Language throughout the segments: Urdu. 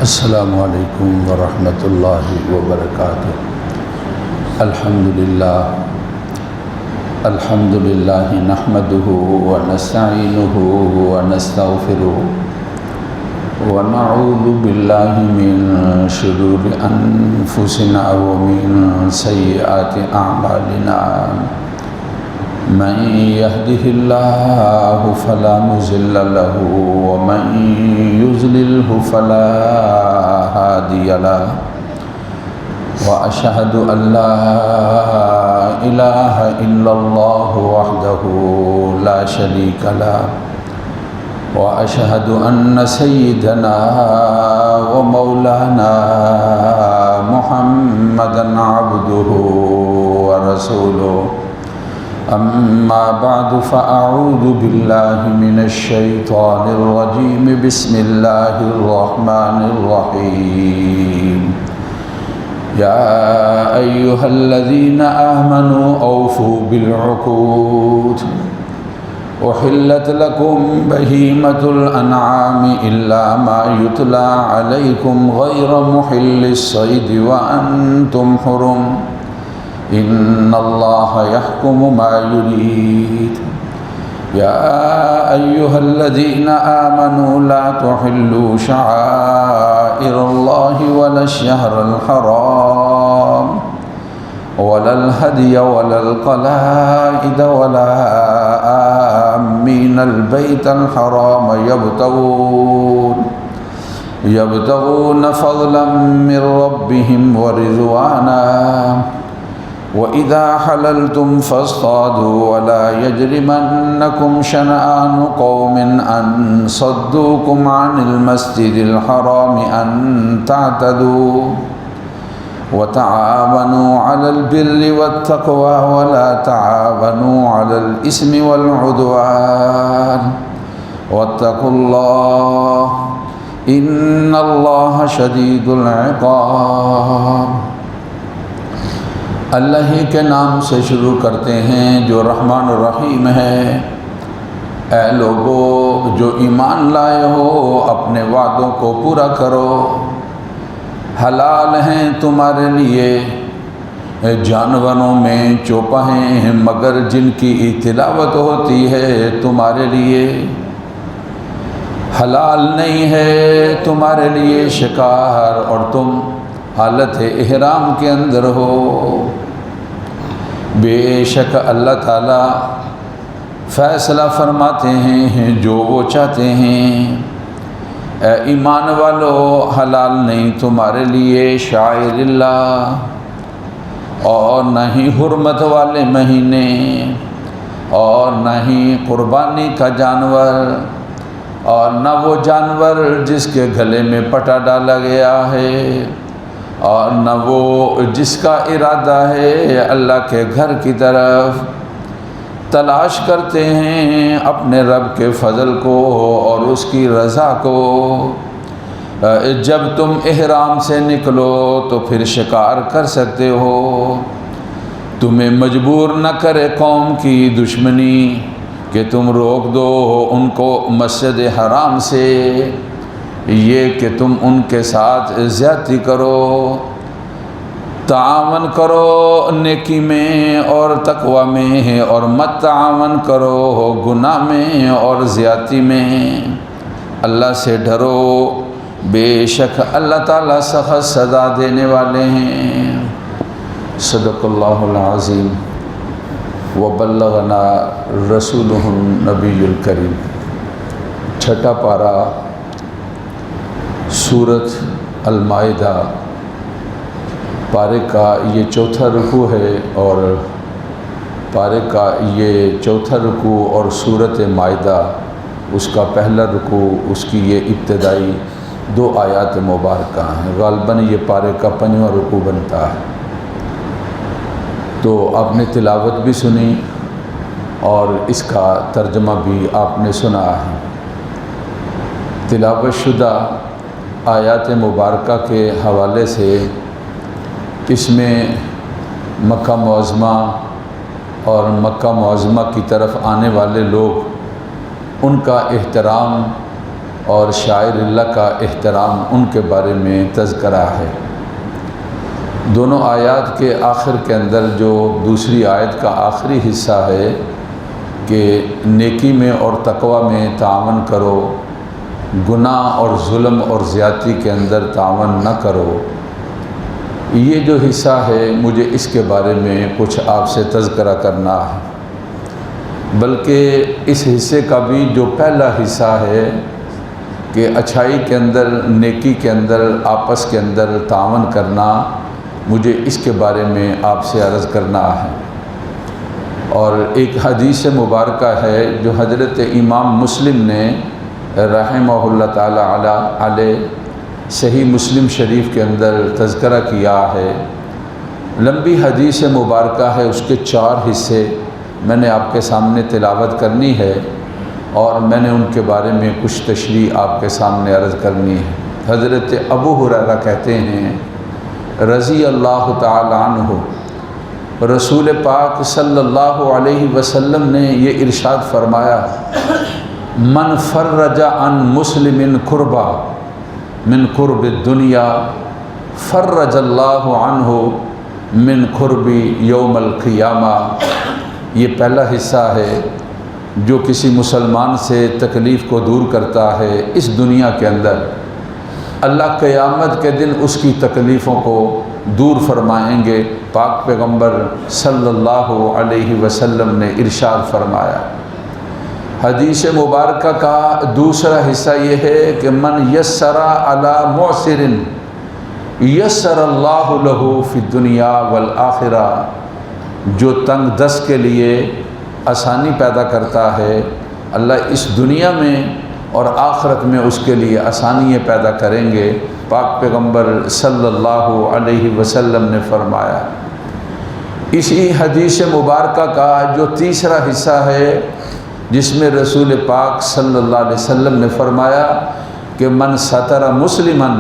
السلام علیکم ورحمۃ اللہ وبرکاتہ۔ الحمد للہ نحمدہ ونستعینہ ونستغفرہ ونعوذ باللہ من شرور انفسنا ومن سیئات اعمالنا، من يهده الله فلا مضل له ومن يضلله فلا هادي له، وأشهد أن لا إله إلا الله وحده لا شريك له، وأشهد أن سيدنا ومولانا محمدا عبده ورسوله، أما بعد فأعوذ بالله من الشيطان الرجيم، بسم الله الرحمن الرحيم، يا أيها الذين آمنوا أوفوا بالعقود، أحلت لكم بهيمة الأنعام إلا ما يتلى عليكم غير محل الصيد وأنتم حرم، إن الله يحكم ما يريد، يا أيها الذين آمنوا لا تحلوا شعائر الله ولا الشهر الحرام ولا الهدي ولا القلائد ولا آمين البيت الحرام يبتغون فضلا من ربهم ورضوانا، وَإِذَا حَلَلْتُمْ فَاصْطَادُوا وَلَا يَجْرِمَنَّكُمْ شَنَآنُ قَوْمٍ أَن صَدُّوكُمْ عَنِ الْمَسْجِدِ الْحَرَامِ أَن تَعْتَدُوا، وَتَعَاوَنُوا عَلَى الْبِرِّ وَالتَّقْوَى وَلَا تَعَاوَنُوا عَلَى الْإِثْمِ وَالْعُدْوَانِ، وَاتَّقُوا اللَّهَ إِنَّ اللَّهَ شَدِيدُ الْعِقَابِ۔ اللہ ہی کے نام سے شروع کرتے ہیں جو رحمان الرحیم ہے۔ اے لوگو جو ایمان لائے ہو اپنے وعدوں کو پورا کرو، حلال ہیں تمہارے لیے جانوروں میں چوپہیں مگر جن کی تلاوت ہوتی ہے تمہارے لیے، حلال نہیں ہے تمہارے لیے شکار اور تم حالت احرام کے اندر ہو، بے شک اللہ تعالیٰ فیصلہ فرماتے ہیں جو وہ چاہتے ہیں۔ اے ایمان والو حلال نہیں تمہارے لیے شعائر اللہ، اور نہ ہی حرمت والے مہینے، اور نہ ہی قربانی کا جانور، اور نہ وہ جانور جس کے گلے میں پٹا ڈالا گیا ہے، اور نہ وہ جس کا ارادہ ہے اللہ کے گھر کی طرف تلاش کرتے ہیں اپنے رب کے فضل کو اور اس کی رضا کو۔ جب تم احرام سے نکلو تو پھر شکار کر سکتے ہو، تمہیں مجبور نہ کرے قوم کی دشمنی کہ تم روک دو ان کو مسجد حرام سے، یہ کہ تم ان کے ساتھ زیادتی کرو، تعاون کرو نیکی میں اور تقوی میں، اور مت تعاون کرو گناہ میں اور زیادتی میں۔ اللہ سے ڈرو، بے شک اللہ تعالیٰ سخت سزا دینے والے ہیں۔ صدق اللہ العظیم وبلغنا رسولہ النبی الکریم۔ چھٹا پارہ سورۃ المائدہ، پارے کا یہ چوتھا رکوع ہے، اور پارے کا یہ چوتھا رکوع اور سورۃ مائدہ اس کا پہلا رکوع، اس کی یہ ابتدائی 2 آیات مبارکہ ہیں۔ غالباً یہ پارے کا 5واں رکوع بنتا ہے۔ تو آپ نے تلاوت بھی سنی اور اس کا ترجمہ بھی آپ نے سنا ہے۔ تلاوت شدہ آیات مبارکہ کے حوالے سے اس میں مکہ معظمہ اور مکہ معظمہ کی طرف آنے والے لوگ ان کا احترام اور شاعر اللہ کا احترام، ان کے بارے میں تذکرہ ہے۔ دونوں آیات کے آخر کے اندر جو دوسری آیت کا آخری حصہ ہے کہ نیکی میں اور تقوی میں تعاون کرو، گناہ اور ظلم اور زیادتی کے اندر تعاون نہ کرو، یہ جو حصہ ہے مجھے اس کے بارے میں کچھ آپ سے تذکرہ کرنا ہے۔ بلکہ اس حصے کا بھی جو پہلا حصہ ہے کہ اچھائی کے اندر، نیکی کے اندر، آپس کے اندر تعاون کرنا، مجھے اس کے بارے میں آپ سے عرض کرنا ہے۔ اور ایک حدیث مبارکہ ہے جو حضرت امام مسلم نے رحمہ اللہ تعالی علیہ صحیح مسلم شریف کے اندر تذکرہ کیا ہے۔ لمبی حدیث مبارکہ ہے، اس کے 4 حصے میں نے آپ کے سامنے تلاوت کرنی ہے اور میں نے ان کے بارے میں کچھ تشریح آپ کے سامنے عرض کرنی ہے۔ حضرت ابو ہریرہ کہتے ہیں رضی اللہ تعالی عنہ، رسول پاک صلی اللہ علیہ وسلم نے یہ ارشاد فرمایا، من فرج عن مسلم کربا من کرب الدنیا فرج اللہ عنہ من کرب یوم القیامہ۔ یہ پہلا حصہ ہے جو کسی مسلمان سے تکلیف کو دور کرتا ہے اس دنیا کے اندر، اللہ قیامت کے دن اس کی تکلیفوں کو دور فرمائیں گے۔ پاک پیغمبر صلی اللہ علیہ وسلم نے ارشاد فرمایا۔ حدیث مبارکہ کا دوسرا حصہ یہ ہے کہ من یسر علی معسر یسر اللہ لہ فی الدنیا والآخرہ، جو تنگ دست کے لیے آسانی پیدا کرتا ہے، اللہ اس دنیا میں اور آخرت میں اس کے لیے آسانیاں پیدا کریں گے۔ پاک پیغمبر صلی اللہ علیہ وسلم نے فرمایا۔ اسی حدیث مبارکہ کا جو تیسرا حصہ ہے جس میں رسول پاک صلی اللہ علیہ وسلم نے فرمایا کہ من ستر مسلمن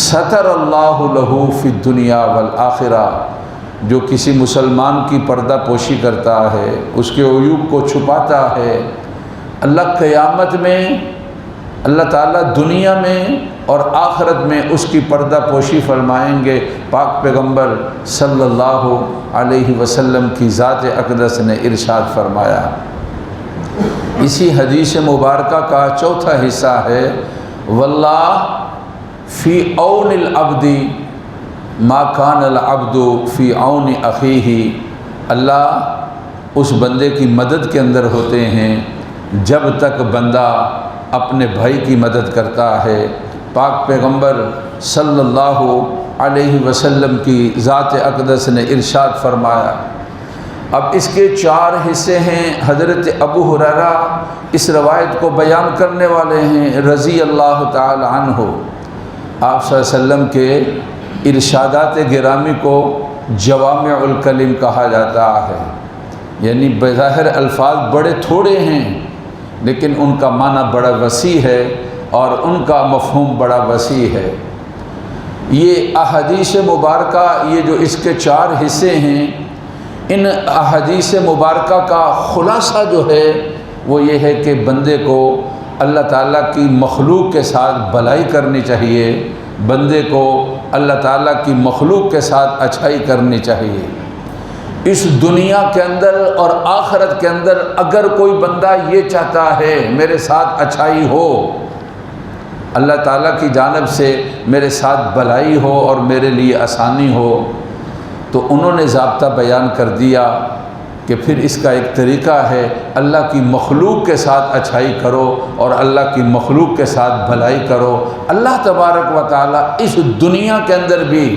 ستر اللہ لہ فی الدنیا والآخرہ، جو کسی مسلمان کی پردہ پوشی کرتا ہے، اس کے عیوب کو چھپاتا ہے، اللہ قیامت میں، اللہ تعالیٰ دنیا میں اور آخرت میں اس کی پردہ پوشی فرمائیں گے۔ پاک پیغمبر صلی اللہ علیہ وسلم کی ذات اقدس نے ارشاد فرمایا۔ اسی حدیث مبارکہ کا چوتھا حصہ ہے، واللہ فی عون العبد ما کان العبد فی عون اخیہ، اللہ اس بندے کی مدد کے اندر ہوتے ہیں جب تک بندہ اپنے بھائی کی مدد کرتا ہے۔ پاک پیغمبر صلی اللہ علیہ وسلم کی ذات اقدس نے ارشاد فرمایا۔ اب اس کے 4 حصے ہیں۔ حضرت ابو ہریرہ اس روایت کو بیان کرنے والے ہیں رضی اللہ تعالی عنہ۔ آپ صلی اللہ علیہ وسلم کے ارشادات گرامی کو جوامع الکلم کہا جاتا ہے، یعنی بظاہر الفاظ بڑے تھوڑے ہیں لیکن ان کا معنی بڑا وسیع ہے اور ان کا مفہوم بڑا وسیع ہے۔ یہ احادیث مبارکہ، یہ جو اس کے 4 حصے ہیں، ان احادیث مبارکہ کا خلاصہ جو ہے وہ یہ ہے کہ بندے کو اللہ تعالیٰ کی مخلوق کے ساتھ بھلائی کرنی چاہیے، بندے کو اللہ تعالیٰ کی مخلوق کے ساتھ اچھائی کرنی چاہیے۔ اس دنیا کے اندر اور آخرت کے اندر اگر کوئی بندہ یہ چاہتا ہے میرے ساتھ اچھائی ہو، اللہ تعالیٰ کی جانب سے میرے ساتھ بھلائی ہو اور میرے لیے آسانی ہو، تو انہوں نے ضابطہ بیان کر دیا کہ پھر اس کا ایک طریقہ ہے، اللہ کی مخلوق کے ساتھ اچھائی کرو اور اللہ کی مخلوق کے ساتھ بھلائی کرو۔ اللہ تبارک و تعالیٰ اس دنیا کے اندر بھی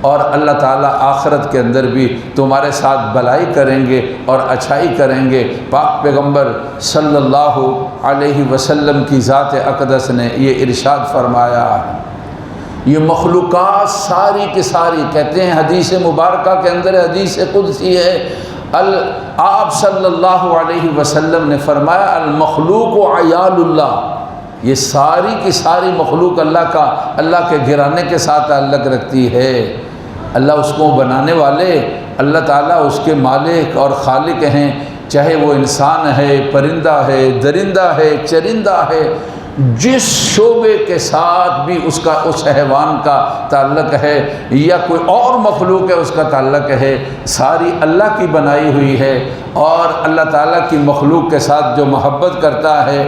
اور اللہ تعالیٰ آخرت کے اندر بھی تمہارے ساتھ بھلائی کریں گے اور اچھائی کریں گے۔ پاک پیغمبر صلی اللہ علیہ وسلم کی ذات اقدس نے یہ ارشاد فرمایا۔ یہ مخلوقات ساری کی ساری، کہتے ہیں حدیث مبارکہ کے اندر حدیث قدسی ہے، آپ صلی اللہ علیہ وسلم نے فرمایا المخلوق عیال اللہ، یہ ساری کی ساری مخلوق اللہ کے گھرانے کے ساتھ تعلق رکھتی ہے۔ اللہ اس کو بنانے والے، اللہ تعالیٰ اس کے مالک اور خالق ہیں، چاہے وہ انسان ہے، پرندہ ہے، درندہ ہے، چرندہ ہے، جس شعبے کے ساتھ بھی اس حیوان کا تعلق ہے یا کوئی اور مخلوق ہے اس کا تعلق ہے، ساری اللہ کی بنائی ہوئی ہے۔ اور اللہ تعالیٰ کی مخلوق کے ساتھ جو محبت کرتا ہے،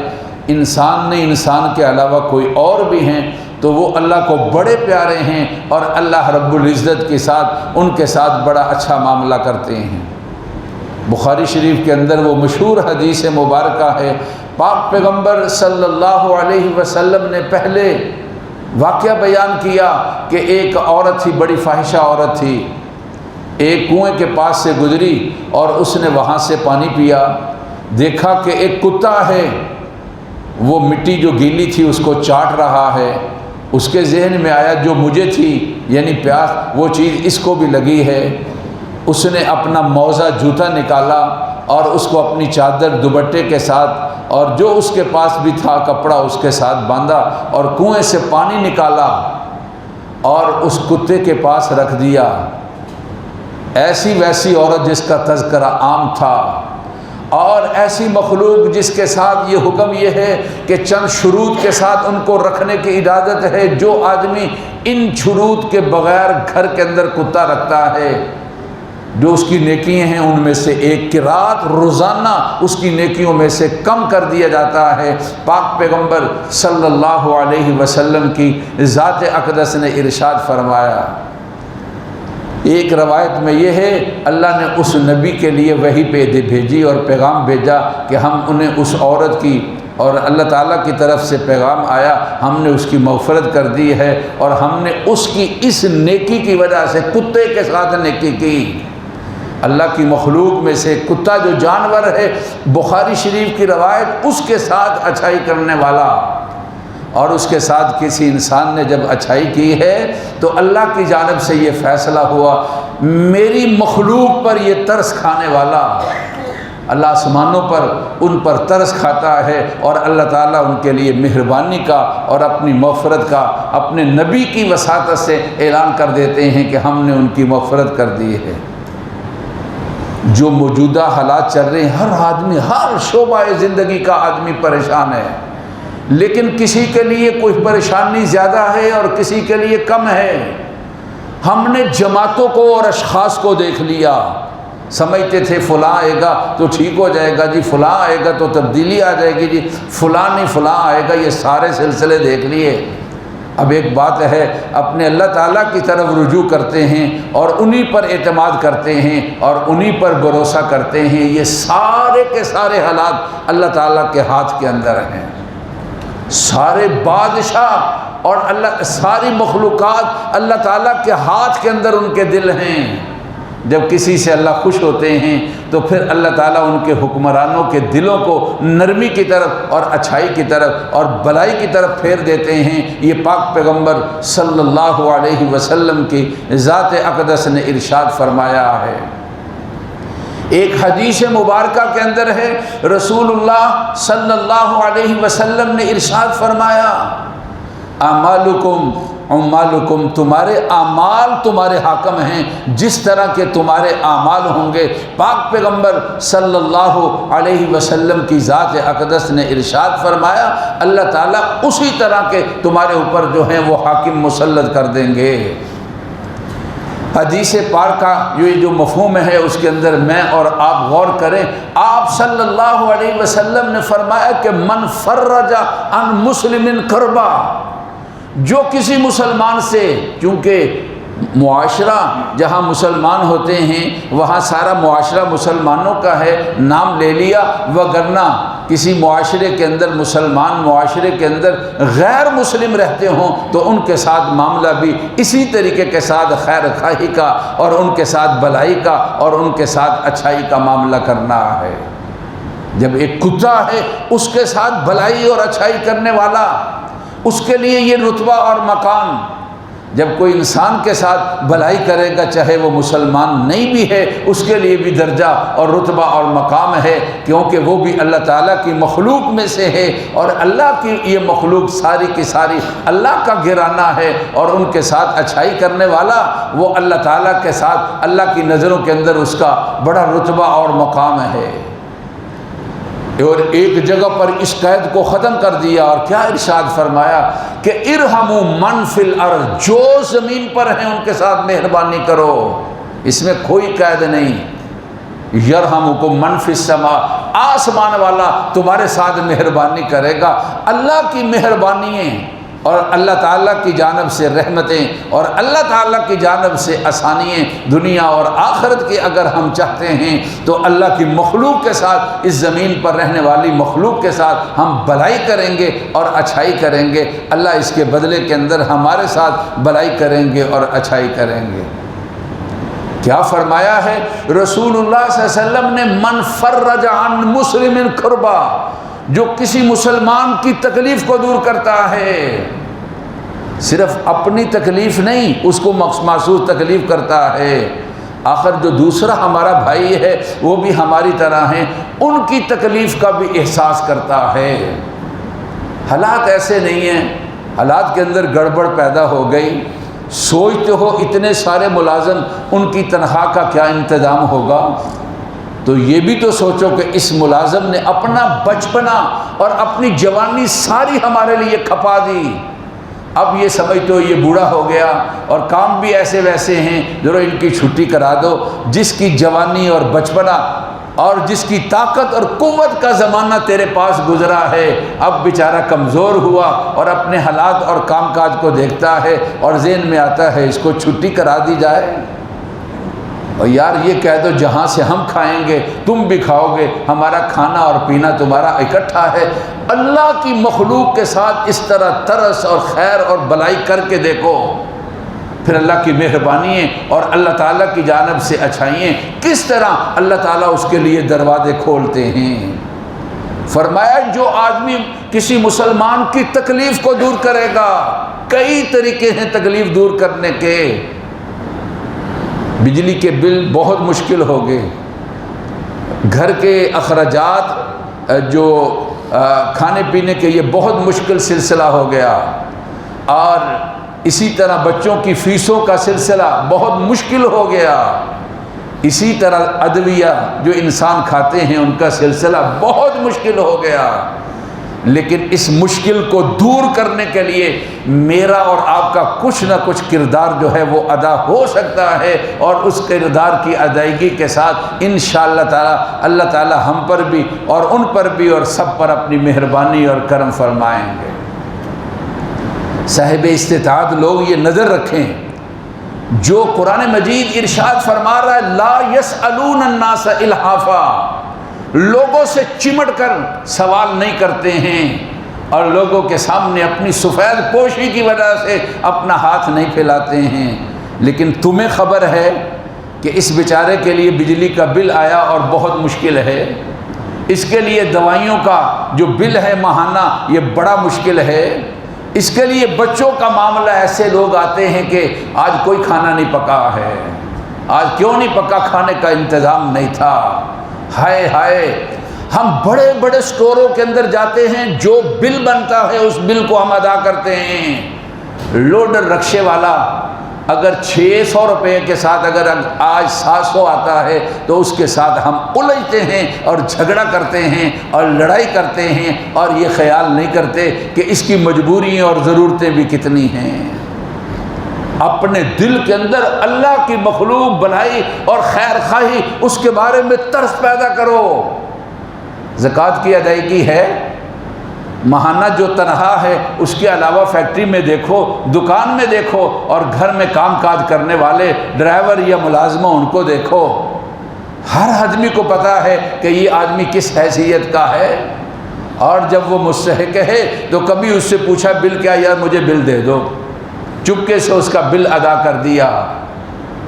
انسان نہیں، انسان کے علاوہ کوئی اور بھی ہیں، تو وہ اللہ کو بڑے پیارے ہیں اور اللہ رب العزت کے ساتھ ان کے ساتھ بڑا اچھا معاملہ کرتے ہیں۔ بخاری شریف کے اندر وہ مشہور حدیث مبارکہ ہے، پاک پیغمبر صلی اللہ علیہ وسلم نے پہلے واقعہ بیان کیا کہ ایک عورت تھی، بڑی فاحشہ عورت تھی، ایک کنویں کے پاس سے گزری اور اس نے وہاں سے پانی پیا، دیکھا کہ ایک کتا ہے، وہ مٹی جو گیلی تھی اس کو چاٹ رہا ہے۔ اس کے ذہن میں آیا جو مجھے تھی یعنی پیاس، وہ چیز اس کو بھی لگی ہے۔ اس نے اپنا موزہ جوتا نکالا اور اس کو اپنی چادر دوپٹے کے ساتھ اور جو اس کے پاس بھی تھا کپڑا اس کے ساتھ باندھا اور کنویں سے پانی نکالا اور اس کتے کے پاس رکھ دیا۔ ایسی ویسی عورت جس کا تذکرہ عام تھا، اور ایسی مخلوق جس کے ساتھ یہ حکم یہ ہے کہ چند شروط کے ساتھ ان کو رکھنے کی اجازت ہے۔ جو آدمی ان شروط کے بغیر گھر کے اندر کتا رکھتا ہے، جو اس کی نیکیاں ہیں ان میں سے ایک کی رات روزانہ اس کی نیکیوں میں سے کم کر دیا جاتا ہے۔ پاک پیغمبر صلی اللہ علیہ وسلم کی ذات اقدس نے ارشاد فرمایا، ایک روایت میں یہ ہے اللہ نے اس نبی کے لیے وحی بھیجی اور پیغام بھیجا کہ ہم انہیں اس عورت کی، اور اللہ تعالیٰ کی طرف سے پیغام آیا، ہم نے اس کی مغفرت کر دی ہے اور ہم نے اس کی اس نیکی کی وجہ سے کتے کے ساتھ نیکی کی۔ اللہ کی مخلوق میں سے کتا جو جانور ہے، بخاری شریف کی روایت، اس کے ساتھ اچھائی کرنے والا، اور اس کے ساتھ کسی انسان نے جب اچھائی کی ہے تو اللہ کی جانب سے یہ فیصلہ ہوا، میری مخلوق پر یہ ترس کھانے والا، اللہ آسمانوں پر ان پر ترس کھاتا ہے، اور اللہ تعالیٰ ان کے لیے مہربانی کا اور اپنی مغفرت کا اپنے نبی کی وساطت سے اعلان کر دیتے ہیں کہ ہم نے ان کی مغفرت کر دی ہے۔ جو موجودہ حالات چل رہے ہیں، ہر آدمی، ہر شعبہ زندگی کا آدمی پریشان ہے، لیکن کسی کے لیے کوئی پریشانی زیادہ ہے اور کسی کے لیے کم ہے۔ ہم نے جماعتوں کو اور اشخاص کو دیکھ لیا، سمجھتے تھے فلاں آئے گا تو ٹھیک ہو جائے گا جی، فلاں آئے گا تو تبدیلی آ جائے گی جی، فلاں نہیں فلاں آئے گا، یہ سارے سلسلے دیکھ لیے۔ اب ایک بات ہے، اپنے اللہ تعالیٰ کی طرف رجوع کرتے ہیں اور انہی پر اعتماد کرتے ہیں اور انہی پر بھروسہ کرتے ہیں۔ یہ سارے کے سارے حالات اللہ تعالیٰ کے ہاتھ کے اندر ہیں۔ سارے بادشاہ اور اللہ، ساری مخلوقات اللہ تعالیٰ کے ہاتھ کے اندر ان کے دل ہیں۔ جب کسی سے اللہ خوش ہوتے ہیں تو پھر اللہ تعالیٰ ان کے حکمرانوں کے دلوں کو نرمی کی طرف اور اچھائی کی طرف اور بلائی کی طرف پھیر دیتے ہیں۔ یہ پاک پیغمبر صلی اللہ علیہ وسلم کی ذات اقدس نے ارشاد فرمایا ہے۔ ایک حدیث مبارکہ کے اندر ہے، رسول اللہ صلی اللہ علیہ وسلم نے ارشاد فرمایا، اعمالکم اعمالکم، تمہارے اعمال تمہارے حاکم ہیں، جس طرح کے تمہارے اعمال ہوں گے۔ پاک پیغمبر صلی اللہ علیہ وسلم کی ذات اقدس نے ارشاد فرمایا، اللہ تعالیٰ اسی طرح کے تمہارے اوپر جو ہیں وہ حاکم مسلط کر دیں گے۔ حدیث پاک کا یہ جو مفہوم ہے اس کے اندر میں اور آپ غور کریں، آپ صلی اللہ علیہ وسلم نے فرمایا کہ من فرج عن مسلم کربا، جو کسی مسلمان سے، کیونکہ معاشرہ جہاں مسلمان ہوتے ہیں وہاں سارا معاشرہ مسلمانوں کا ہے، نام لے لیا، وگرنہ کسی معاشرے کے اندر، مسلمان معاشرے کے اندر غیر مسلم رہتے ہوں تو ان کے ساتھ معاملہ بھی اسی طریقے کے ساتھ خیر خواہی کا اور ان کے ساتھ بھلائی کا اور ان کے ساتھ اچھائی کا معاملہ کرنا ہے۔ جب ایک کتا ہے اس کے ساتھ بھلائی اور اچھائی کرنے والا، اس کے لیے یہ رتبہ اور مقام۔ جب کوئی انسان کے ساتھ بھلائی کرے گا چاہے وہ مسلمان نہیں بھی ہے، اس کے لیے بھی درجہ اور رتبہ اور مقام ہے، کیونکہ وہ بھی اللہ تعالیٰ کی مخلوق میں سے ہے، اور اللہ کی یہ مخلوق ساری کی ساری اللہ کا گھرانہ ہے، اور ان کے ساتھ اچھائی کرنے والا وہ اللہ تعالیٰ کے ساتھ اللہ کی نظروں کے اندر اس کا بڑا رتبہ اور مقام ہے۔ اور ایک جگہ پر اس قید کو ختم کر دیا اور کیا ارشاد فرمایا کہ ارحموا من فی الارض، جو زمین پر ہیں ان کے ساتھ مہربانی کرو، اس میں کوئی قید نہیں۔ یرحمکم من فی السماء، آسمان والا تمہارے ساتھ مہربانی کرے گا۔ اللہ کی مہربانیاں اور اللہ تعالیٰ کی جانب سے رحمتیں اور اللہ تعالیٰ کی جانب سے آسانیاں دنیا اور آخرت کی اگر ہم چاہتے ہیں تو اللہ کی مخلوق کے ساتھ، اس زمین پر رہنے والی مخلوق کے ساتھ ہم بھلائی کریں گے اور اچھائی کریں گے، اللہ اس کے بدلے کے اندر ہمارے ساتھ بھلائی کریں گے اور اچھائی کریں گے۔ کیا فرمایا ہے رسول اللہ صلی اللہ علیہ وسلم نے؟ من فرج عن مسلم کربا، جو کسی مسلمان کی تکلیف کو دور کرتا ہے، صرف اپنی تکلیف نہیں، اس کو محسوس تکلیف کرتا ہے، آخر جو دوسرا ہمارا بھائی ہے وہ بھی ہماری طرح ہیں، ان کی تکلیف کا بھی احساس کرتا ہے۔ حالات ایسے نہیں ہیں، حالات کے اندر گڑبڑ پیدا ہو گئی، سوچتے ہو اتنے سارے ملازم، ان کی تنخواہ کا کیا انتظام ہوگا؟ تو یہ بھی تو سوچو کہ اس ملازم نے اپنا بچپنا اور اپنی جوانی ساری ہمارے لیے کھپا دی، اب یہ سمجھتے ہو یہ بوڑھا ہو گیا اور کام بھی ایسے ویسے ہیں، ذرا ان کی چھٹی کرا دو۔ جس کی جوانی اور بچپنا اور جس کی طاقت اور قوت کا زمانہ تیرے پاس گزرا ہے، اب بیچارہ کمزور ہوا اور اپنے حالات اور کام کاج کو دیکھتا ہے اور ذہن میں آتا ہے اس کو چھٹی کرا دی جائے۔ اور یار یہ کہہ دو جہاں سے ہم کھائیں گے تم بھی کھاؤ گے، ہمارا کھانا اور پینا تمہارا اکٹھا ہے۔ اللہ کی مخلوق کے ساتھ اس طرح ترس اور خیر اور بلائی کر کے دیکھو، پھر اللہ کی مہربانی اور اللہ تعالیٰ کی جانب سے اچھائیاں کس طرح اللہ تعالیٰ اس کے لیے دروازے کھولتے ہیں۔ فرمایا جو آدمی کسی مسلمان کی تکلیف کو دور کرے گا، کئی طریقے ہیں تکلیف دور کرنے کے۔ بجلی کے بل بہت مشکل ہو گئے، گھر کے اخراجات جو کھانے پینے کے یہ بہت مشکل سلسلہ ہو گیا، اور اسی طرح بچوں کی فیسوں کا سلسلہ بہت مشکل ہو گیا، اسی طرح ادویہ جو انسان کھاتے ہیں ان کا سلسلہ بہت مشکل ہو گیا۔ لیکن اس مشکل کو دور کرنے کے لیے میرا اور آپ کا کچھ نہ کچھ کردار جو ہے وہ ادا ہو سکتا ہے، اور اس کردار کی ادائیگی کے ساتھ انشاءاللہ تعالی اللہ تعالی ہم پر بھی اور ان پر بھی اور سب پر اپنی مہربانی اور کرم فرمائیں گے۔ صاحب استطاعت لوگ یہ نظر رکھیں، جو قرآن مجید ارشاد فرما رہا ہے لا یسألون الناس الحافا، لوگوں سے چمٹ کر سوال نہیں کرتے ہیں اور لوگوں کے سامنے اپنی سفید پوشی کی وجہ سے اپنا ہاتھ نہیں پھیلاتے ہیں۔ لیکن تمہیں خبر ہے کہ اس بیچارے کے لیے بجلی کا بل آیا اور بہت مشکل ہے، اس کے لیے دوائیوں کا جو بل ہے ماہانہ یہ بڑا مشکل ہے، اس کے لیے بچوں کا معاملہ، ایسے لوگ آتے ہیں کہ آج کوئی کھانا نہیں پکا ہے، آج کیوں نہیں پکا، کھانے کا انتظام نہیں تھا۔ ہائے ہائے، ہم بڑے بڑے سٹوروں کے اندر جاتے ہیں، جو بل بنتا ہے اس بل کو ہم ادا کرتے ہیں۔ لوڈر رکشے والا اگر 600 روپے کے ساتھ اگر آج 700 آتا ہے تو اس کے ساتھ ہم الجھتے ہیں اور جھگڑا کرتے ہیں اور لڑائی کرتے ہیں، اور یہ خیال نہیں کرتے کہ اس کی مجبوریاں اور ضرورتیں بھی کتنی ہیں۔ اپنے دل کے اندر اللہ کی مخلوق بھلائی اور خیر خواہی اس کے بارے میں ترس پیدا کرو۔ زکوٰۃ کی ادائیگی ہے، ماہانہ جو تنخواہ ہے اس کے علاوہ فیکٹری میں دیکھو، دکان میں دیکھو، اور گھر میں کام کاج کرنے والے ڈرائیور یا ملازموں ان کو دیکھو، ہر آدمی کو پتہ ہے کہ یہ آدمی کس حیثیت کا ہے۔ اور جب وہ مستحق ہے تو کبھی اس سے پوچھا بل کیا، یار مجھے بل دے دو، چپکے سے اس کا بل ادا کر دیا۔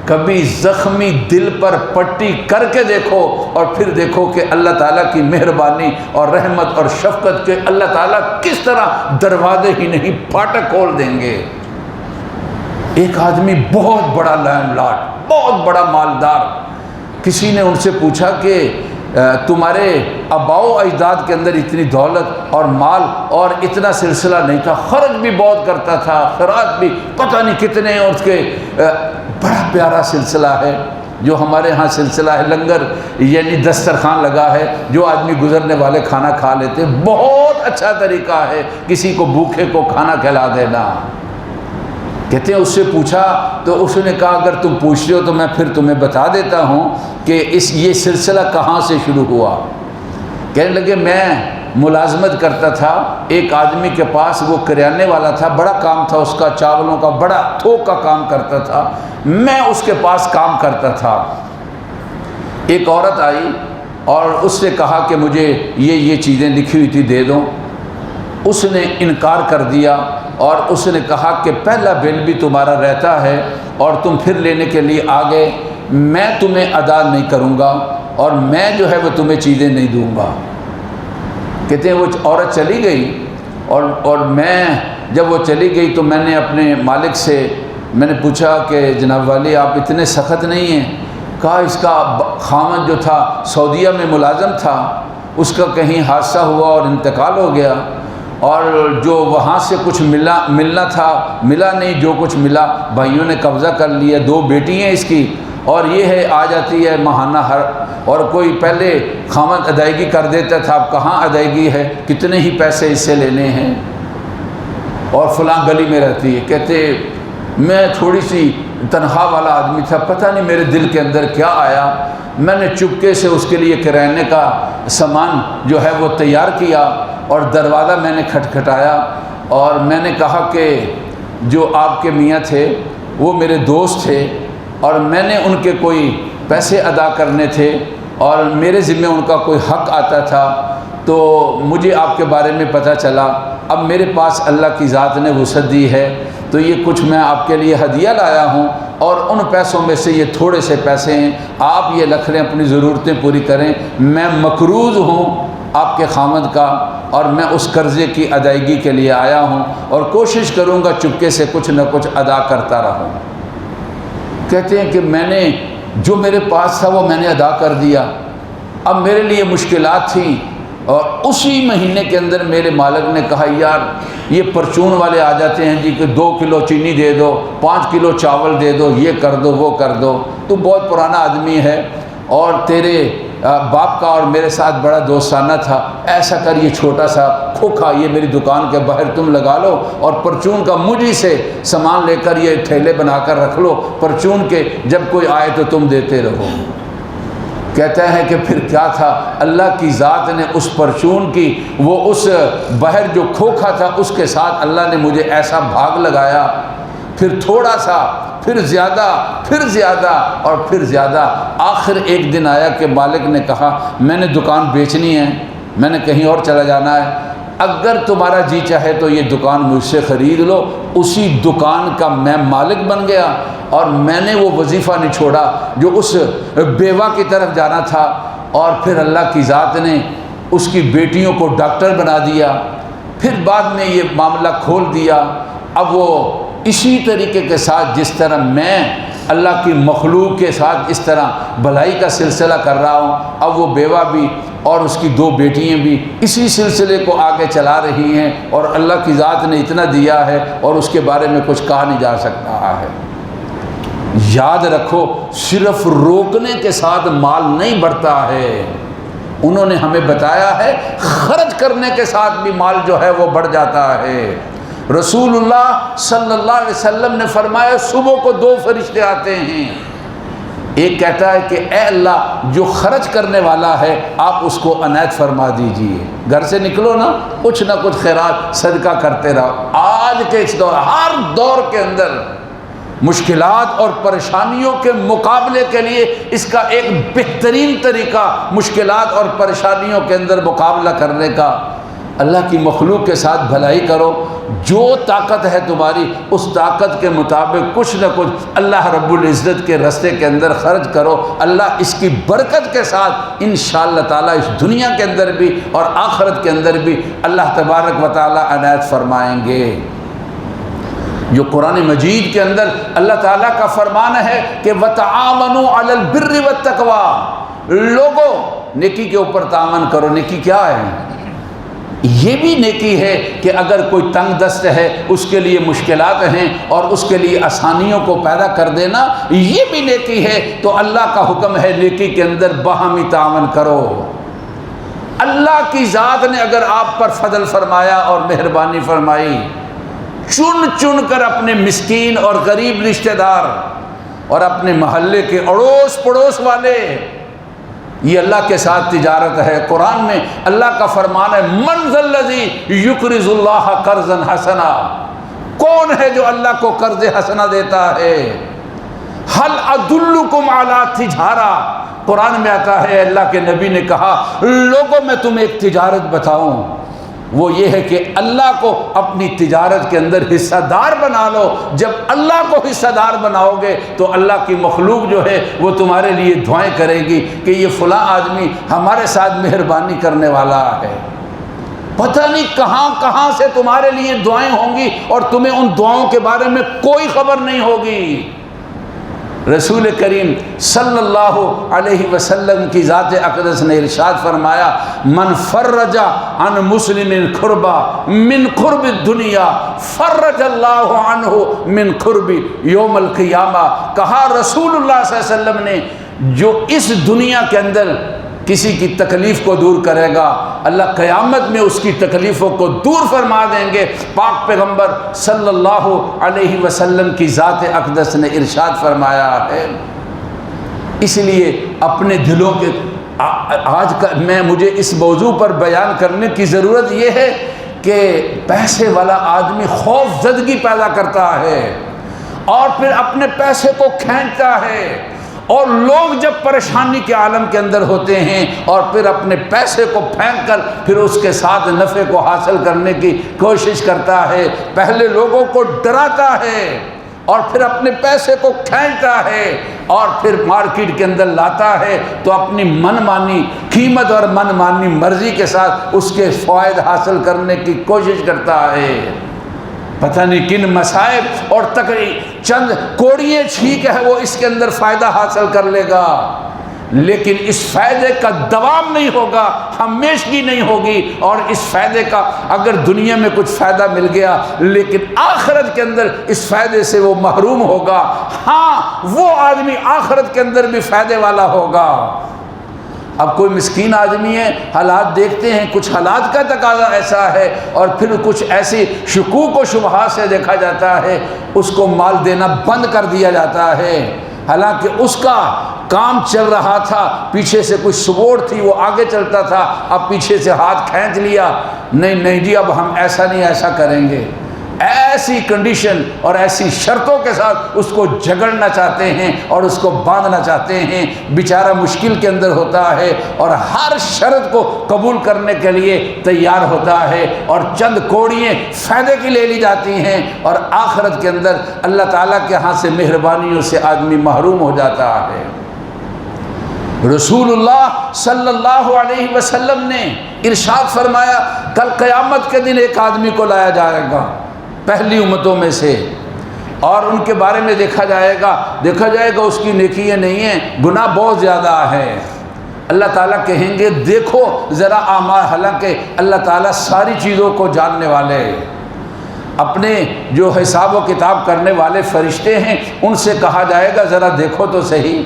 کبھی زخمی دل پر پٹی کر کے دیکھو اور پھر دیکھو کہ اللہ تعالیٰ کی مہربانی اور رحمت اور شفقت کے اللہ تعالیٰ کس طرح دروازے ہی نہیں پھاٹک کھول دیں گے۔ ایک آدمی بہت بڑا لینڈ لاٹ، بہت بڑا مالدار، کسی نے ان سے پوچھا کہ تمہارے آباؤ اجداد کے اندر اتنی دولت اور مال اور اتنا سلسلہ نہیں تھا، خرچ بھی بہت کرتا تھا، خیرات بھی پتہ نہیں کتنے، اور اس کے بڑا پیارا سلسلہ ہے جو ہمارے ہاں سلسلہ ہے لنگر یعنی دسترخوان لگا ہے، جو آدمی گزرنے والے کھانا کھا لیتے، بہت اچھا طریقہ ہے کسی کو بھوکے کو کھانا کھلا دینا۔ کہتے ہیں اس سے پوچھا تو اس نے کہا اگر تم پوچھ رہے ہو تو میں پھر تمہیں بتا دیتا ہوں کہ یہ سلسلہ کہاں سے شروع ہوا۔ کہنے لگے میں ملازمت کرتا تھا ایک آدمی کے پاس، وہ کریانے والا تھا، بڑا کام تھا اس کا، چاولوں کا بڑا تھوک کا کام کرتا تھا، میں اس کے پاس کام کرتا تھا۔ ایک عورت آئی اور اس سے کہا کہ مجھے یہ چیزیں لکھی ہوئی تھی دے دو، اس نے انکار کر دیا اور اس نے کہا کہ پہلا بل بھی تمہارا رہتا ہے اور تم پھر لینے کے لیے آ گئے، میں تمہیں ادا نہیں کروں گا اور میں جو ہے وہ تمہیں چیزیں نہیں دوں گا۔ کہتے ہیں وہ عورت چلی گئی اور میں جب وہ چلی گئی تو میں نے اپنے مالک سے میں نے پوچھا کہ جناب والی آپ اتنے سخت نہیں ہیں؟ کہا اس کا خامن جو تھا سعودیہ میں ملازم تھا، اس کا کہیں حادثہ ہوا اور انتقال ہو گیا، اور جو وہاں سے کچھ ملنا تھا ملا نہیں، جو کچھ ملا بھائیوں نے قبضہ کر لیا، 2 بیٹی ہیں اس کی، اور یہ ہے آ جاتی ہے ماہانہ ہر، اور کوئی پہلے خامد ادائیگی کر دیتا تھا، اب کہاں ادائیگی ہے، کتنے ہی پیسے اس سے لینے ہیں، اور فلاں گلی میں رہتی ہے۔ کہتے میں تھوڑی سی تنخواہ والا آدمی تھا، پتہ نہیں میرے دل کے اندر کیا آیا، میں نے چپکے سے اس کے لیے کرانے کا سامان جو ہے وہ تیار کیا اور دروازہ میں نے کھٹکھٹایا اور میں نے کہا کہ جو آپ کے میاں تھے وہ میرے دوست تھے اور میں نے ان کے کوئی پیسے ادا کرنے تھے اور میرے ذمہ ان کا کوئی حق آتا تھا، تو مجھے آپ کے بارے میں پتہ چلا، اب میرے پاس اللہ کی ذات نے وسعت دی ہے تو یہ کچھ میں آپ کے لیے ہدیہ لایا ہوں، اور ان پیسوں میں سے یہ تھوڑے سے پیسے ہیں، آپ یہ رکھ لیں اپنی ضرورتیں پوری کریں، میں مقروض ہوں آپ کے خامد کا اور میں اس قرضے کی ادائیگی کے لیے آیا ہوں اور کوشش کروں گا چپکے سے کچھ نہ کچھ ادا کرتا رہوں۔ کہتے ہیں کہ میں نے جو میرے پاس تھا وہ میں نے ادا کر دیا، اب میرے لیے مشکلات تھیں، اور اسی مہینے کے اندر میرے مالک نے کہا یار یہ پرچون والے آ جاتے ہیں جی کہ 2 کلو چینی دے دو، 5 کلو چاول دے دو، یہ کر دو وہ کر دو، تو بہت پرانا آدمی ہے اور تیرے باپ کا اور میرے ساتھ بڑا دوستانہ تھا، ایسا کر یہ چھوٹا سا کھوکھا یہ میری دکان کے باہر تم لگا لو اور پرچون کا مجھی سے سامان لے کر یہ تھیلے بنا کر رکھ لو، پرچون کے جب کوئی آئے تو تم دیتے رہو۔ کہتا ہے کہ پھر کیا تھا، اللہ کی ذات نے اس پرچون کی وہ اس بہر جو کھوکھا تھا اس کے ساتھ اللہ نے مجھے ایسا بھاگ لگایا، پھر تھوڑا سا، پھر زیادہ، پھر زیادہ اور پھر زیادہ، آخر ایک دن آیا کہ مالک نے کہا میں نے دکان بیچنی ہے، میں نے کہیں اور چلا جانا ہے، اگر تمہارا جی چاہے تو یہ دکان مجھ سے خرید لو۔ اسی دکان کا میں مالک بن گیا اور میں نے وہ وظیفہ نہیں چھوڑا جو اس بیوہ کی طرف جانا تھا، اور پھر اللہ کی ذات نے اس کی بیٹیوں کو ڈاکٹر بنا دیا، پھر بعد میں یہ معاملہ کھول دیا۔ اب وہ اسی طریقے کے ساتھ جس طرح میں اللہ کی مخلوق کے ساتھ اس طرح بھلائی کا سلسلہ کر رہا ہوں، اب وہ بیوہ بھی اور اس کی 2 بیٹیاں بھی اسی سلسلے کو آگے چلا رہی ہیں، اور اللہ کی ذات نے اتنا دیا ہے اور اس کے بارے میں کچھ کہا نہیں جا سکتا ہے۔ یاد رکھو صرف روکنے کے ساتھ مال نہیں بڑھتا ہے، انہوں نے ہمیں بتایا ہے خرچ کرنے کے ساتھ بھی مال جو ہے وہ بڑھ جاتا ہے۔ رسول اللہ صلی اللہ علیہ وسلم نے فرمایا صبح کو 2 فرشتے آتے ہیں، ایک کہتا ہے کہ اے اللہ جو خرچ کرنے والا ہے آپ اس کو عنایت فرما دیجئے، گھر سے نکلو نا کچھ نہ کچھ خیرات صدقہ کرتے رہو۔ آج کے اس دور، ہر دور کے اندر مشکلات اور پریشانیوں کے مقابلے کے لیے اس کا ایک بہترین طریقہ مشکلات اور پریشانیوں کے اندر مقابلہ کرنے کا، اللہ کی مخلوق کے ساتھ بھلائی کرو، جو طاقت ہے تمہاری اس طاقت کے مطابق کچھ نہ کچھ اللہ رب العزت کے راستے کے اندر خرچ کرو، اللہ اس کی برکت کے ساتھ انشاءاللہ تعالیٰ اس دنیا کے اندر بھی اور آخرت کے اندر بھی اللہ تبارک و تعالیٰ عنایت فرمائیں گے۔ جو قرآن مجید کے اندر اللہ تعالیٰ کا فرمان ہے کہ وَتَعَاوَنُوا عَلَى الْبِرِّ وَالتَّقْوَىٰ، لوگوں نیکی کے اوپر تعاون کرو۔ نیکی کیا ہے؟ یہ بھی نیکی ہے کہ اگر کوئی تنگ دست ہے اس کے لیے مشکلات ہیں اور اس کے لیے آسانیوں کو پیدا کر دینا، یہ بھی نیکی ہے۔ تو اللہ کا حکم ہے نیکی کے اندر باہمی تعاون کرو۔ اللہ کی ذات نے اگر آپ پر فضل فرمایا اور مہربانی فرمائی، چن چن کر اپنے مسکین اور غریب رشتہ دار اور اپنے محلے کے اڑوس پڑوس والے، یہ اللہ کے ساتھ تجارت ہے۔ قرآن میں اللہ کا فرمان ہے، من ذا الذی یقرض اللہ قرضا حسنا، کون ہے جو اللہ کو قرض حسنا دیتا ہے؟ هل ادلکم علی تجارہ، قرآن میں آتا ہے اللہ کے نبی نے کہا لوگوں میں تمہیں ایک تجارت بتاؤں، وہ یہ ہے کہ اللہ کو اپنی تجارت کے اندر حصہ دار بنا لو۔ جب اللہ کو حصہ دار بناؤ گے تو اللہ کی مخلوق جو ہے وہ تمہارے لیے دعائیں کرے گی کہ یہ فلاں آدمی ہمارے ساتھ مہربانی کرنے والا ہے۔ پتہ نہیں کہاں کہاں سے تمہارے لیے دعائیں ہوں گی اور تمہیں ان دعاؤں کے بارے میں کوئی خبر نہیں ہوگی۔ رسول کریم صلی اللہ علیہ وسلم کی ذات اقدس نے ارشاد فرمایا، من فرج عن مسلم کربا من کرب الدنیا فرج اللہ عنہ من کرب یوم القیامہ۔ کہا رسول اللہ صلی اللہ علیہ وسلم نے، جو اس دنیا کے اندر کسی کی تکلیف کو دور کرے گا، اللہ قیامت میں اس کی تکلیفوں کو دور فرما دیں گے۔ پاک پیغمبر صلی اللہ علیہ وسلم کی ذات اقدس نے ارشاد فرمایا ہے۔ اس لیے اپنے دلوں کے آج کا مجھے اس موضوع پر بیان کرنے کی ضرورت یہ ہے کہ پیسے والا آدمی خوف زدگی پیدا کرتا ہے اور پھر اپنے پیسے کو کھینچتا ہے، اور لوگ جب پریشانی کے عالم کے اندر ہوتے ہیں اور پھر اپنے پیسے کو پھینک کر پھر اس کے ساتھ نفع کو حاصل کرنے کی کوشش کرتا ہے، پہلے لوگوں کو ڈراتا ہے اور پھر اپنے پیسے کو کھینچتا ہے اور پھر مارکیٹ کے اندر لاتا ہے، تو اپنی من مانی قیمت اور من مانی مرضی کے ساتھ اس کے فوائد حاصل کرنے کی کوشش کرتا ہے۔ پتہ نہیں کن مصائب اور چند کوڑیے چھینک ہے وہ اس کے اندر فائدہ حاصل کر لے گا، لیکن اس فائدے کا دوام نہیں ہوگا، ہمیشگی نہیں ہوگی، اور اس فائدے کا اگر دنیا میں کچھ فائدہ مل گیا لیکن آخرت کے اندر اس فائدے سے وہ محروم ہوگا۔ ہاں، وہ آدمی آخرت کے اندر بھی فائدے والا ہوگا۔ اب کوئی مسکین آدمی ہے، حالات دیکھتے ہیں، کچھ حالات کا تقاضا ایسا ہے اور پھر کچھ ایسی شکوک و شبہات سے دیکھا جاتا ہے اس کو مال دینا بند کر دیا جاتا ہے، حالانکہ اس کا کام چل رہا تھا، پیچھے سے کچھ سپورٹ تھی، وہ آگے چلتا تھا، اب پیچھے سے ہاتھ کھینچ لیا، نہیں جی اب ہم ایسا نہیں ایسا کریں گے۔ ایسی کنڈیشن اور ایسی شرطوں کے ساتھ اس کو جھگڑنا چاہتے ہیں اور اس کو باندھنا چاہتے ہیں، بیچارہ مشکل کے اندر ہوتا ہے اور ہر شرط کو قبول کرنے کے لیے تیار ہوتا ہے، اور چند کوڑیاں فائدے کی لے لی جاتی ہیں اور آخرت کے اندر اللہ تعالیٰ کے ہاں سے مہربانیوں سے آدمی محروم ہو جاتا ہے۔ رسول اللہ صلی اللہ علیہ وسلم نے ارشاد فرمایا، کل قیامت کے دن ایک آدمی کو لایا جائے گا پہلی امتوں میں سے، اور ان کے بارے میں دیکھا جائے گا اس کی نیکیاں نہیں ہیں، گناہ بہت زیادہ ہے۔ اللہ تعالیٰ کہیں گے دیکھو ذرا اعمال، حالانکہ اللہ تعالیٰ ساری چیزوں کو جاننے والے، اپنے جو حساب و کتاب کرنے والے فرشتے ہیں ان سے کہا جائے گا ذرا دیکھو تو صحیح۔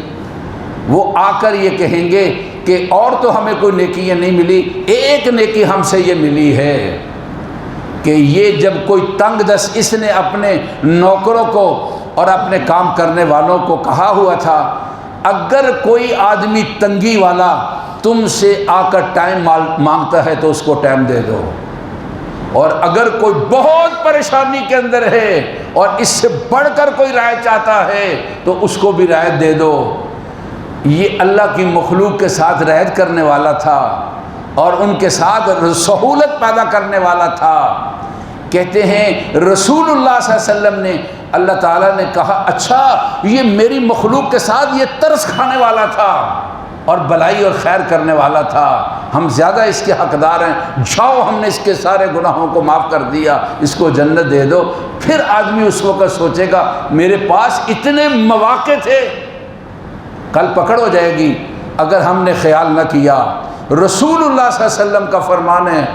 وہ آ کر یہ کہیں گے کہ اور تو ہمیں کوئی نیکیاں نہیں ملی، ایک نیکی ہم سے یہ ملی ہے کہ یہ جب کوئی تنگ دست اس نے اپنے نوکروں کو اور اپنے کام کرنے والوں کو کہا ہوا تھا، اگر کوئی آدمی تنگی والا تم سے آ کر ٹائم مانگتا ہے تو اس کو ٹائم دے دو، اور اگر کوئی بہت پریشانی کے اندر ہے اور اس سے بڑھ کر کوئی رعایت چاہتا ہے تو اس کو بھی رعایت دے دو۔ یہ اللہ کی مخلوق کے ساتھ رعایت کرنے والا تھا اور ان کے ساتھ سہولت پیدا کرنے والا تھا۔ کہتے ہیں رسول اللہ صلی اللہ علیہ وسلم نے، اللہ تعالیٰ نے کہا اچھا یہ میری مخلوق کے ساتھ یہ ترس کھانے والا تھا اور بلائی اور خیر کرنے والا تھا، ہم زیادہ اس کے حقدار ہیں، جاؤ ہم نے اس کے سارے گناہوں کو معاف کر دیا، اس کو جنت دے دو۔ پھر آدمی اس وقت سوچے گا میرے پاس اتنے مواقع تھے، کل پکڑ ہو جائے گی اگر ہم نے خیال نہ کیا۔ رسول اللہ صلی اللہ علیہ وسلم کا فرمان ہے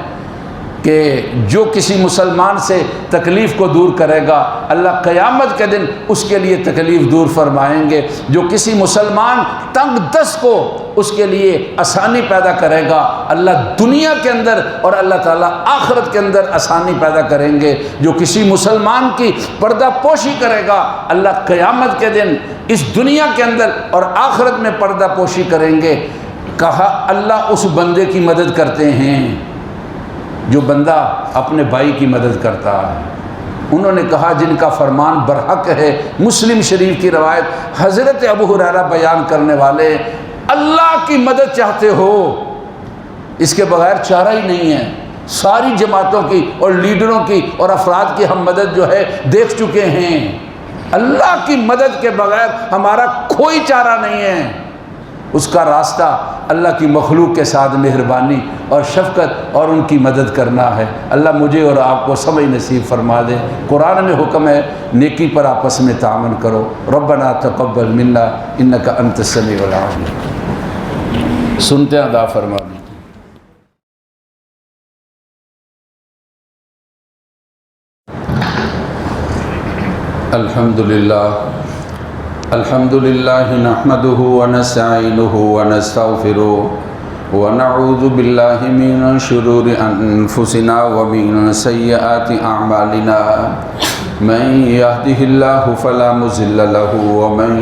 کہ جو کسی مسلمان سے تکلیف کو دور کرے گا اللہ قیامت کے دن اس کے لیے تکلیف دور فرمائیں گے، جو کسی مسلمان تنگ دست کو اس کے لیے آسانی پیدا کرے گا اللہ دنیا کے اندر اور اللہ تعالیٰ آخرت کے اندر آسانی پیدا کریں گے، جو کسی مسلمان کی پردہ پوشی کرے گا اللہ قیامت کے دن اس دنیا کے اندر اور آخرت میں پردہ پوشی کریں گے۔ کہا اللہ اس بندے کی مدد کرتے ہیں جو بندہ اپنے بھائی کی مدد کرتا ہے۔ انہوں نے کہا جن کا فرمان برحق ہے، مسلم شریف کی روایت حضرت ابو ہریرہ بیان کرنے والے، اللہ کی مدد چاہتے ہو اس کے بغیر چارہ ہی نہیں ہے۔ ساری جماعتوں کی اور لیڈروں کی اور افراد کی ہم مدد جو ہے دیکھ چکے ہیں، اللہ کی مدد کے بغیر ہمارا کوئی چارہ نہیں ہے۔ اس کا راستہ اللہ کی مخلوق کے ساتھ مہربانی اور شفقت اور ان کی مدد کرنا ہے۔ اللہ مجھے اور آپ کو سمجھ نصیب فرما دے۔ قرآن میں حکم ہے نیکی پر آپس میں تعاون کرو۔ ربنا تقبل منا انک انت السمیع العلیم۔ سنتے ادا فرما دیں۔ الحمد للہ نحمده ونستعینه ونستغفره ونعوذ باللہ من شرور انفسنا ومن سیئات اعمالنا من يهده الله فلا مضل له ومن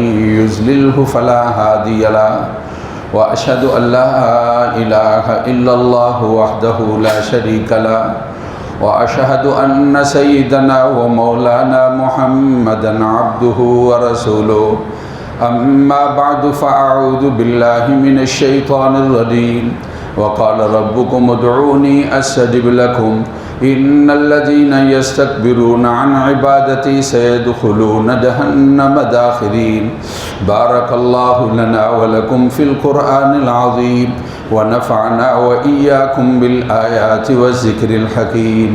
يضلل فلا هادي له واشهد ان لا اله الا الله وحده لا شريك له وأشهد أن سيدنا ومولانا محمدًا عبده ورسوله أما بعد فأعوذ بالله من الشيطان الرجيم وقال ربكم ادعوني أستجب لكم إن الذين يستكبرون عن عبادتي سيدخلون جهنم داخرين بارك الله لنا ولكم في القرآن العظيم ونفعنا وإياكم بالآيات والذكر الحكيم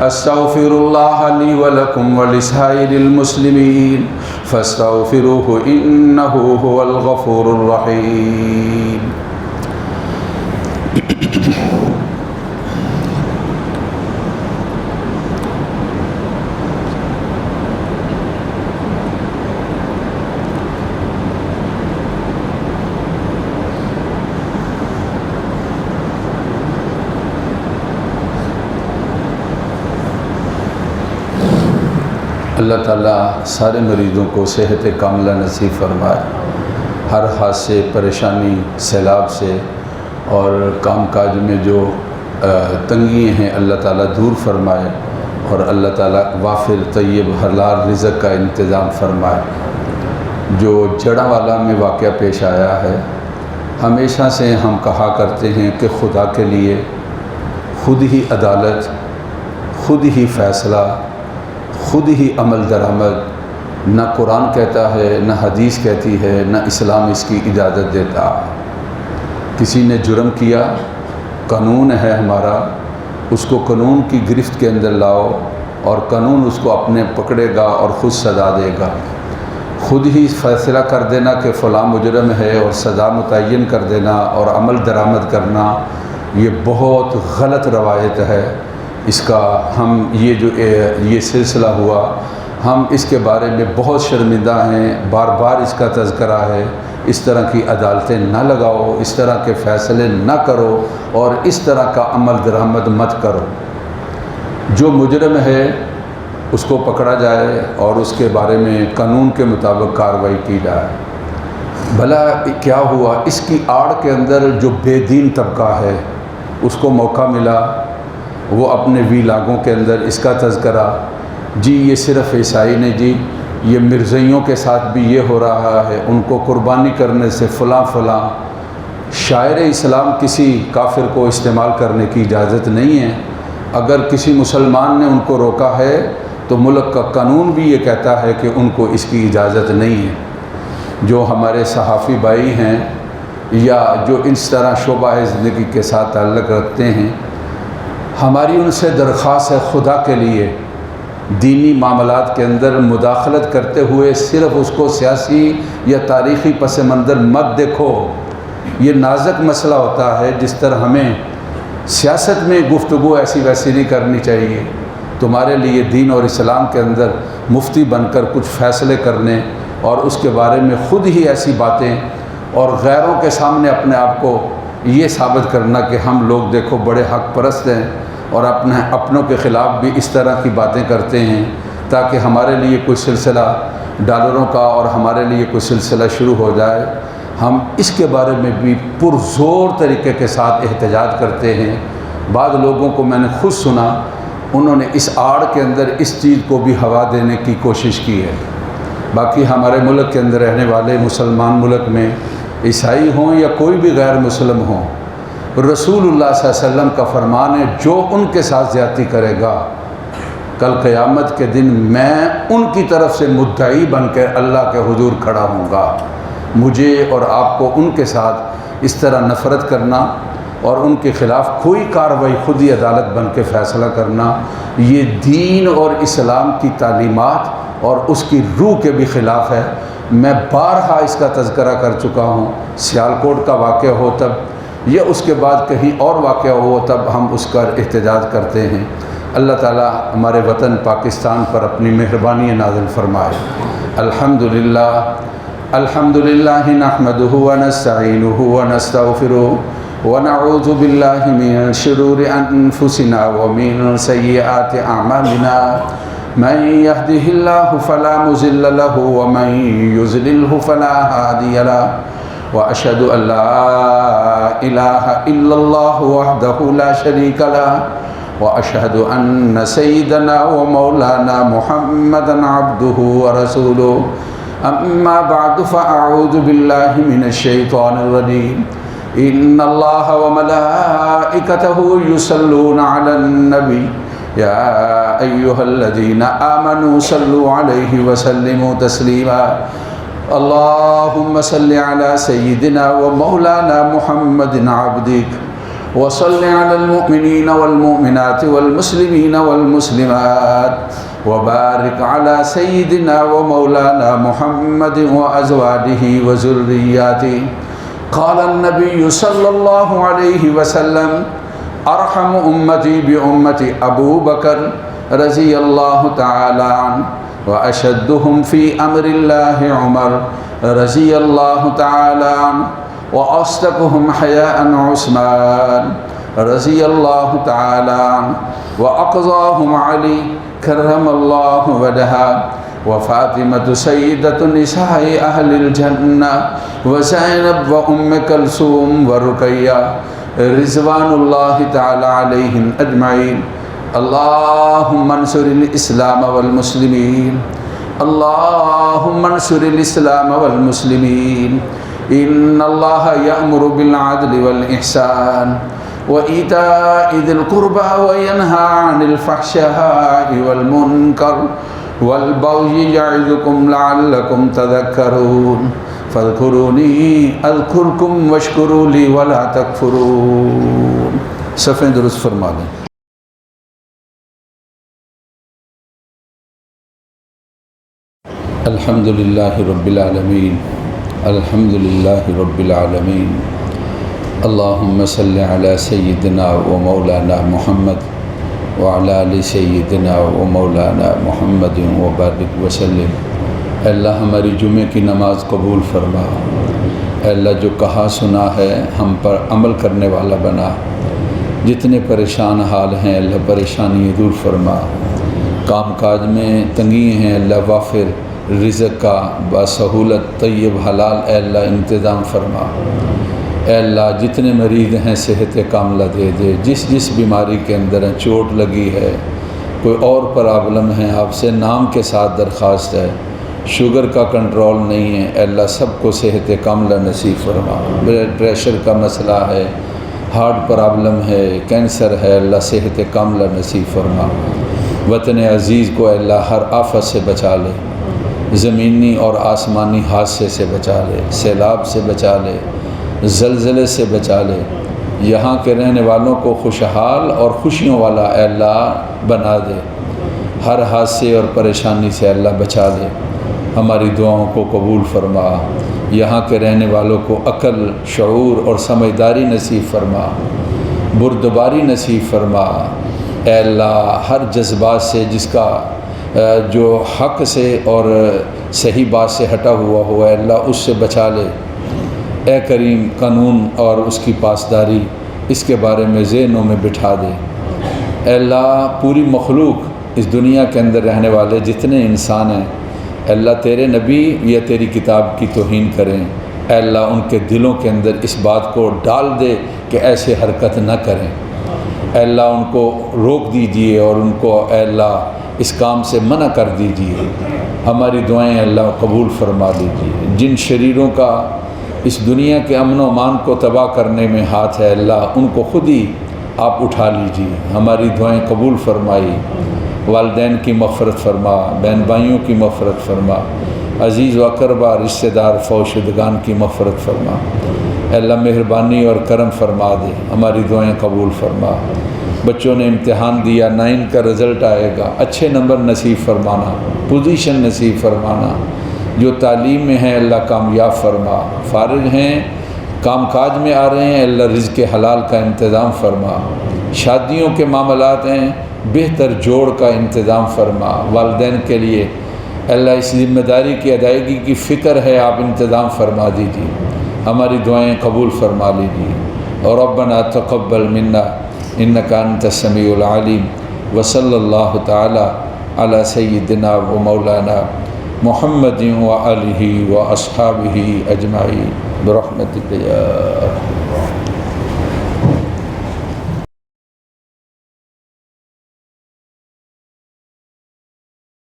أستغفر الله لي ولكم ولسائر المسلمين فاستغفروه إنه هو الغفور الرحيم۔ اللہ تعالیٰ سارے مریضوں کو صحت کاملہ نصیب فرمائے، ہر حادثے پریشانی سیلاب سے اور کام کاج میں جو تنگیاں ہیں اللہ تعالیٰ دور فرمائے اور اللہ تعالیٰ وافر طیب حلال رزق کا انتظام فرمائے۔ جو جڑا والا میں واقعہ پیش آیا ہے، ہمیشہ سے ہم کہا کرتے ہیں کہ خدا کے لیے خود ہی عدالت، خود ہی فیصلہ، خود ہی عمل درآمد، نہ قرآن کہتا ہے نہ حدیث کہتی ہے نہ اسلام اس کی اجازت دیتا۔ کسی نے جرم کیا، قانون ہے ہمارا، اس کو قانون کی گرفت کے اندر لاؤ اور قانون اس کو اپنے پکڑے گا اور خود سزا دے گا۔ خود ہی فیصلہ کر دینا کہ فلاں مجرم ہے اور سزا متعین کر دینا اور عمل درآمد کرنا، یہ بہت غلط روایت ہے۔ اس کا ہم یہ سلسلہ ہوا، ہم اس کے بارے میں بہت شرمندہ ہیں، بار بار اس کا تذکرہ ہے۔ اس طرح کی عدالتیں نہ لگاؤ، اس طرح کے فیصلے نہ کرو اور اس طرح کا عمل درآمد مت کرو۔ جو مجرم ہے اس کو پکڑا جائے اور اس کے بارے میں قانون کے مطابق کارروائی کی جائے۔ بھلا کیا ہوا، اس کی آڑ کے اندر جو بے دین طبقہ ہے اس کو موقع ملا، وہ اپنے ویلاگوں کے اندر اس کا تذکرہ، جی یہ صرف عیسائی نے، جی یہ مرزائیوں کے ساتھ بھی یہ ہو رہا ہے، ان کو قربانی کرنے سے فلاں فلاں۔ شاعر اسلام کسی کافر کو استعمال کرنے کی اجازت نہیں ہے۔ اگر کسی مسلمان نے ان کو روکا ہے تو ملک کا قانون بھی یہ کہتا ہے کہ ان کو اس کی اجازت نہیں ہے۔ جو ہمارے صحافی بھائی ہیں یا جو اس طرح شعبہ زندگی کے ساتھ تعلق رکھتے ہیں، ہماری ان سے درخواست ہے خدا کے لیے دینی معاملات کے اندر مداخلت کرتے ہوئے صرف اس کو سیاسی یا تاریخی پس منظر مت دیکھو۔ یہ نازک مسئلہ ہوتا ہے، جس طرح ہمیں سیاست میں گفتگو ایسی ویسی نہیں کرنی چاہیے. تمہارے لیے دین اور اسلام کے اندر مفتی بن کر کچھ فیصلے کرنے اور اس کے بارے میں خود ہی ایسی باتیں اور غیروں کے سامنے اپنے آپ کو یہ ثابت کرنا کہ ہم لوگ دیکھو بڑے حق پرست ہیں اور اپنوں کے خلاف بھی اس طرح کی باتیں کرتے ہیں تاکہ ہمارے لیے کوئی سلسلہ ڈالروں کا اور ہمارے لیے کوئی سلسلہ شروع ہو جائے. ہم اس کے بارے میں بھی پرزور طریقے کے ساتھ احتجاج کرتے ہیں. بعض لوگوں کو میں نے خود سنا، انہوں نے اس آڑ کے اندر اس چیز کو بھی ہوا دینے کی کوشش کی ہے. باقی ہمارے ملک کے اندر رہنے والے مسلمان ملک میں عیسائی ہوں یا کوئی بھی غیر مسلم ہوں، رسول اللہ صلی اللہ علیہ وسلم کا فرمان ہے جو ان کے ساتھ زیادتی کرے گا کل قیامت کے دن میں ان کی طرف سے مدعی بن کے اللہ کے حضور کھڑا ہوں گا. مجھے اور آپ کو ان کے ساتھ اس طرح نفرت کرنا اور ان کے خلاف کوئی کارروائی خود ہی عدالت بن کے فیصلہ کرنا، یہ دین اور اسلام کی تعلیمات اور اس کی روح کے بھی خلاف ہے. میں بارہا اس کا تذکرہ کر چکا ہوں. سیالکوٹ کا واقعہ ہو تب یا اس کے بعد کہیں اور واقعہ ہو تب ہم اس کا احتجاج کرتے ہیں. اللہ تعالی ہمارے وطن پاکستان پر اپنی مہربانی نازل فرمائے. الحمدللہ الحمدللہ نحمدہ ونستعینہ ونستغفرہ ونعوذ باللہ من شرور انفسنا ومن سیئات اعمالنا من يهده الله فلا مضل له ومن يضلل فلا هادي له واشهد ان لا اله الا الله وحده لا شريك له واشهد ان سيدنا ومولانا محمدا عبده ورسوله اما بعد فاعوذ بالله من الشيطان الرجيم ان الله وملائكته يصلون على النبي يا أيها الذين آمنوا صلوا عليه وسلموا تسليما اللهم صل على سيدنا ومولانا محمد عبدك وصل على المؤمنين والمؤمنات والمسلمين والمسلمات وبارك على سيدنا ومولانا محمد وأزواجه وذرياته. قال النبي صلى الله عليه وسلم ارحم امتی بامتی ابو بکر رضی اللہ تعالی عنہ واشدهم فی امر اللہ عمر رضی اللہ تعالی عنہ واصدقهم حیاء عثمان رضی اللہ تعالی عنہ واقضاهم علی کرم اللہ وجہہ وفاطمة سیدة نساء اہل الجنہ وزینب وام کلثوم ورقیہ رضوان اللہ تعالی علیہم اجمعین. اللہم انصر الاسلام والمسلمین اللہم انصر الاسلام والمسلمین. ان اللہ یأمر بالعدل والاحسان وإیتاء ذی القربى وینہی عن الفحشاء والمنکر والبغی یعظکم لعلکم تذکرون فاذکرونی اذکرکم واشکروا لی ولا تکفرون. صفحے درست فرما دیں. الحمدللہ رب العالمین الحمدللہ رب العالمین. اللہم صلی علی سیدنا و مولانا محمد وعلی آل سیدنا و مولانا محمد وبارک وسلم. اے اللہ ہماری جمعہ کی نماز قبول فرما. اے اللہ جو کہا سنا ہے ہم پر عمل کرنے والا بنا. جتنے پریشان حال ہیں اللہ پریشانی دور فرما. کام کاج میں تنگی ہیں اللہ وافر رزق کا بسہولت طیب حلال اے اللہ انتظام فرما. اے اللہ جتنے مریض ہیں صحت کاملہ دے دے. جس بیماری کے اندر چوٹ لگی ہے کوئی اور پرابلم ہے آپ سے نام کے ساتھ درخواست ہے. شوگر کا کنٹرول نہیں ہے اے اللہ سب کو صحت کاملہ نصیب فرما. بلڈ پریشر کا مسئلہ ہے، ہارٹ پرابلم ہے، کینسر ہے، اللہ صحت کاملہ نصیب فرما. وطن عزیز کو اے اللہ ہر آفت سے بچا لے، زمینی اور آسمانی حادثے سے بچا لے، سیلاب سے بچا لے، زلزلے سے بچا لے. یہاں کے رہنے والوں کو خوشحال اور خوشیوں والا اے اللہ بنا دے. ہر حادثے اور پریشانی سے اللہ بچا دے. ہماری دعاؤں کو قبول فرما. یہاں کے رہنے والوں کو عقل، شعور اور سمجھداری نصیب فرما. بردباری نصیب فرما۔ اے اللہ ہر جذبات سے جس کا جو حق سے اور صحیح بات سے ہٹا ہوا ہوا ہے اللہ اس سے بچا لے۔ اے کریم قانون اور اس کی پاسداری اس کے بارے میں ذہنوں میں بٹھا دے۔ اے اللہ پوری مخلوق اس دنیا کے اندر رہنے والے جتنے انسان ہیں اے اللہ تیرے نبی یا تیری کتاب کی توہین کریں، اے اللہ ان کے دلوں کے اندر اس بات کو ڈال دے کہ ایسے حرکت نہ کریں۔ اے اللہ ان کو روک دیجیے اور ان کو اے اللہ اس کام سے منع کر دیجیے۔ ہماری دعائیں اللہ قبول فرما دیجیے۔ جن شریروں کا اس دنیا کے امن و امان کو تباہ کرنے میں ہاتھ ہے اللہ ان کو خود ہی آپ اٹھا لیجیے۔ ہماری دعائیں قبول فرمائی۔ والدین کی مغفرت فرما، بہن بھائیوں کی مغفرت فرما، عزیز و اقربا رشتہ دار فوت شدگان کی مغفرت فرما۔ اے اللہ مہربانی اور کرم فرما دے، ہماری دعائیں قبول فرما۔ بچوں نے امتحان دیا، 9 کا رزلٹ آئے گا، اچھے نمبر نصیب فرمانا، پوزیشن نصیب فرمانا۔ جو تعلیم میں ہیں اللہ کامیاب فرما، فارغ ہیں کام کاج میں آ رہے ہیں اللہ رزق حلال کا انتظام فرما۔ شادیوں کے معاملات ہیں بہتر جوڑ کا انتظام فرما۔ والدین کے لیے اللہ اس ذمہ داری کی ادائیگی کی فکر ہے، آپ انتظام فرما دیجیے، ہماری دعائیں قبول فرما لیجیے۔ اور ربنا تقبل منا انک انت السمیع العلیم، وصلی اللہ تعالی علی سیدنا و مولانا محمد و آلہ و اصحابہ اجمعین برحمتک یا